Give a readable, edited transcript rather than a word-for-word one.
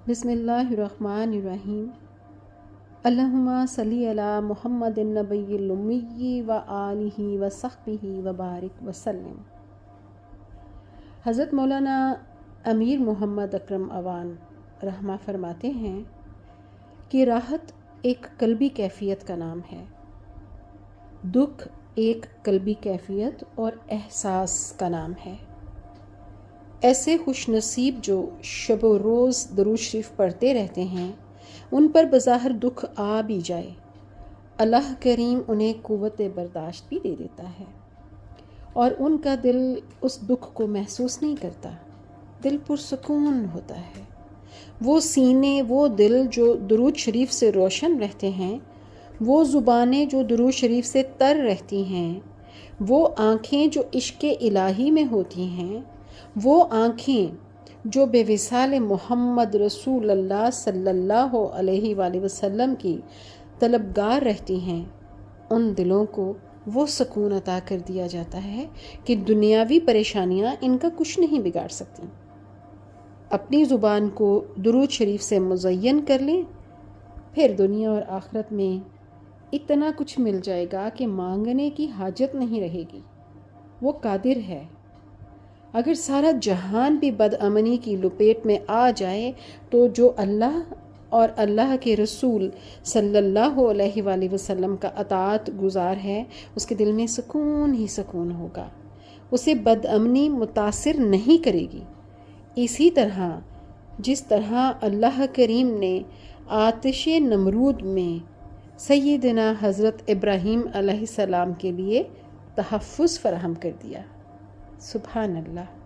بسم اللہ الرحمن الرحیم۔ اللہم صلی علی محمد النبی الامی و آلہ و صحبہ و بارک وسلم۔ حضرت مولانا امیر محمد اکرم اوان رحمہ فرماتے ہیں کہ راحت ایک قلبی کیفیت کا نام ہے، دکھ ایک قلبی کیفیت اور احساس کا نام ہے۔ ایسے خوش نصیب جو شب و روز درود شریف پڑھتے رہتے ہیں، ان پر بظاہر دکھ آ بھی جائے، اللہ کریم انہیں قوت برداشت بھی دے دیتا ہے اور ان کا دل اس دکھ کو محسوس نہیں کرتا، دل پرسکون ہوتا ہے۔ وہ سینے، وہ دل جو درود شریف سے روشن رہتے ہیں، وہ زبانیں جو درود شریف سے تر رہتی ہیں، وہ آنکھیں جو عشق الہی میں ہوتی ہیں، وہ آنکھیں جو بے وصال محمد رسول اللہ صلی اللہ علیہ وآلہ وسلم کی طلبگار رہتی ہیں، ان دلوں کو وہ سکون عطا کر دیا جاتا ہے کہ دنیاوی پریشانیاں ان کا کچھ نہیں بگاڑ سکتی۔ اپنی زبان کو درود شریف سے مزین کر لیں، پھر دنیا اور آخرت میں اتنا کچھ مل جائے گا کہ مانگنے کی حاجت نہیں رہے گی۔ وہ قادر ہے۔ اگر سارا جہان بھی بدامنی کی لپیٹ میں آ جائے تو جو اللہ اور اللہ کے رسول صلی اللہ علیہ وآلہ وسلم کا اطاعت گزار ہے، اس کے دل میں سکون ہی سکون ہوگا، اسے بدامنی متاثر نہیں کرے گی۔ اسی طرح جس طرح اللہ کریم نے آتش نمرود میں سیدنا حضرت ابراہیم علیہ السلام کے لیے تحفظ فراہم کر دیا۔ سبحان اللہ۔